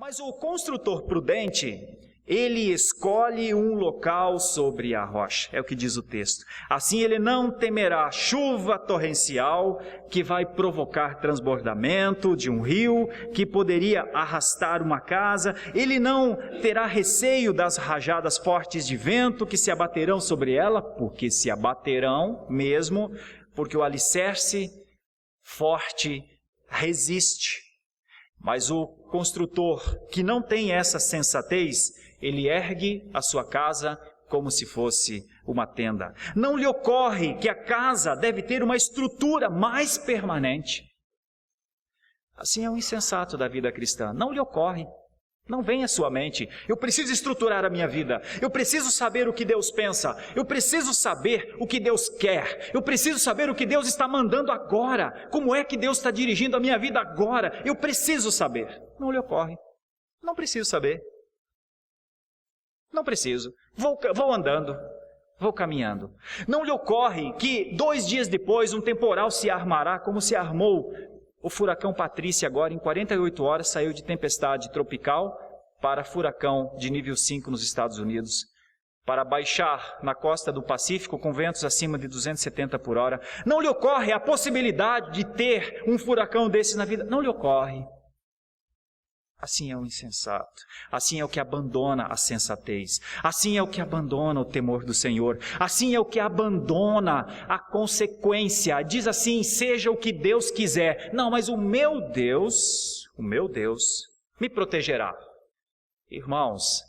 Mas o construtor prudente, ele escolhe um local sobre a rocha, é o que diz o texto. Assim ele não temerá chuva torrencial que vai provocar transbordamento de um rio, que poderia arrastar uma casa. Ele não terá receio das rajadas fortes de vento que se abaterão sobre ela, porque se abaterão mesmo, porque o alicerce forte resiste. Mas o construtor que não tem essa sensatez, ele ergue a sua casa como se fosse uma tenda. Não lhe ocorre que a casa deve ter uma estrutura mais permanente. Assim é o insensato da vida cristã. Não lhe ocorre. Não vem à sua mente: eu preciso estruturar a minha vida, eu preciso saber o que Deus pensa, eu preciso saber o que Deus quer, eu preciso saber o que Deus está mandando agora, como é que Deus está dirigindo a minha vida agora, eu preciso saber. Não lhe ocorre. Não preciso saber. Não preciso. Vou andando, vou caminhando. Não lhe ocorre que 2 dias depois um temporal se armará como se armou o furacão Patrícia agora. Em 48 horas saiu de tempestade tropical para furacão de nível 5 nos Estados Unidos, para baixar na costa do Pacífico com ventos acima de 270 por hora. Não lhe ocorre a possibilidade de ter um furacão desse na vida. Não lhe ocorre. Assim é o insensato, assim é o que abandona a sensatez, assim é o que abandona o temor do Senhor, assim é o que abandona a consequência. Diz assim: seja o que Deus quiser. Não, mas o meu Deus me protegerá. Irmãos,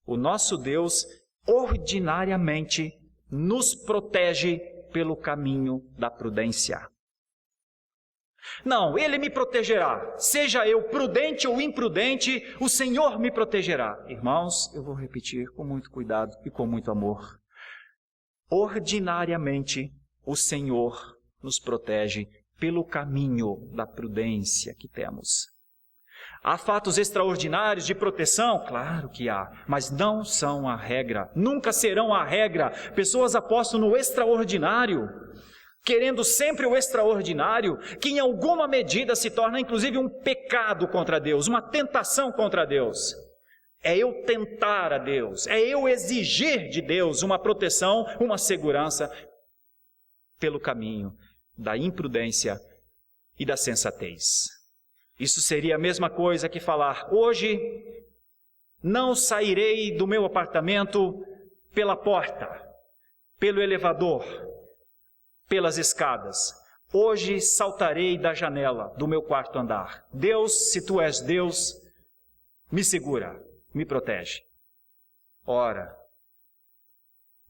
o nosso Deus ordinariamente nos protege pelo caminho da prudência. Não, Ele me protegerá. Seja eu prudente ou imprudente, o Senhor me protegerá. Irmãos, eu vou repetir com muito cuidado e com muito amor. Ordinariamente, o Senhor nos protege pelo caminho da prudência que temos. Há fatos extraordinários de proteção? Claro que há, mas não são a regra. Nunca serão a regra. Pessoas apostam no extraordinário, querendo sempre o extraordinário, que em alguma medida se torna inclusive um pecado contra Deus, uma tentação contra Deus. É eu tentar a Deus, é eu exigir de Deus uma proteção, uma segurança pelo caminho da imprudência e da sensatez. Isso seria a mesma coisa que falar: hoje não sairei do meu apartamento pela porta, pelo elevador, pelas escadas. Hoje saltarei da janela do meu quarto andar. Deus, se tu és Deus, me segura, me protege. Ora,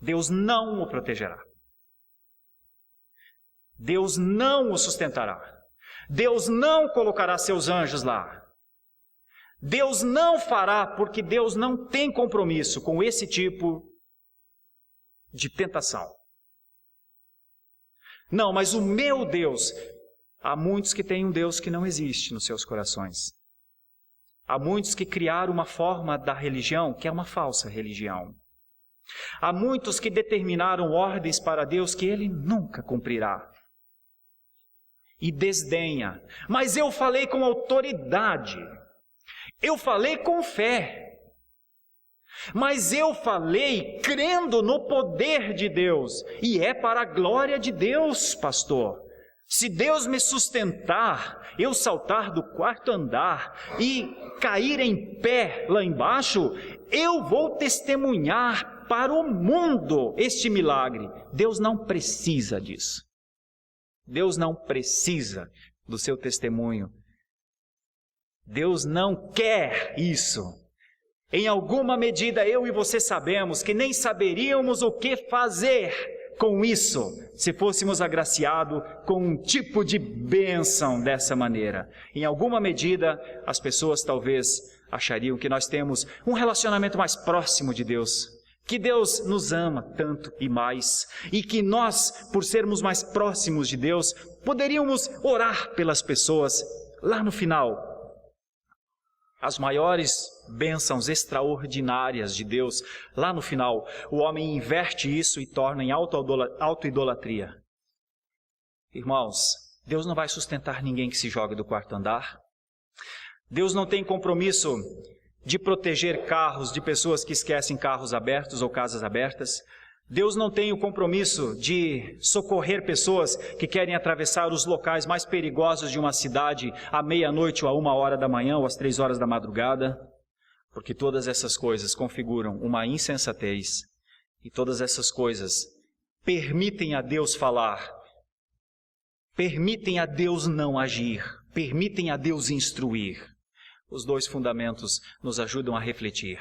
Deus não o protegerá. Deus não o sustentará. Deus não colocará seus anjos lá. Deus não fará, porque Deus não tem compromisso com esse tipo de tentação. Não, mas o meu Deus... Há muitos que têm um Deus que não existe nos seus corações. Há muitos que criaram uma forma da religião que é uma falsa religião. Há muitos que determinaram ordens para Deus que Ele nunca cumprirá. E desdenha. Mas eu falei com autoridade. Eu falei com fé. Mas eu falei crendo no poder de Deus. E é para a glória de Deus, pastor. Se Deus me sustentar, eu saltar do quarto andar e cair em pé lá embaixo, eu vou testemunhar para o mundo este milagre. Deus não precisa disso. Deus não precisa do seu testemunho. Deus não quer isso. Em alguma medida, eu e você sabemos que nem saberíamos o que fazer com isso, se fôssemos agraciados com um tipo de bênção dessa maneira. Em alguma medida, as pessoas talvez achariam que nós temos um relacionamento mais próximo de Deus, que Deus nos ama tanto e mais, e que nós, por sermos mais próximos de Deus, poderíamos orar pelas pessoas lá no final. As maiores bênçãos extraordinárias de Deus, lá no final, o homem inverte isso e torna em autoidolatria. Irmãos, Deus não vai sustentar ninguém que se jogue do quarto andar. Deus não tem compromisso de proteger carros de pessoas que esquecem carros abertos ou casas abertas. Deus não tem o compromisso de socorrer pessoas que querem atravessar os locais mais perigosos de uma cidade à meia-noite ou à 1h da manhã ou às 3h da madrugada, porque todas essas coisas configuram uma insensatez e todas essas coisas permitem a Deus falar, permitem a Deus não agir, permitem a Deus instruir. Os dois fundamentos nos ajudam a refletir.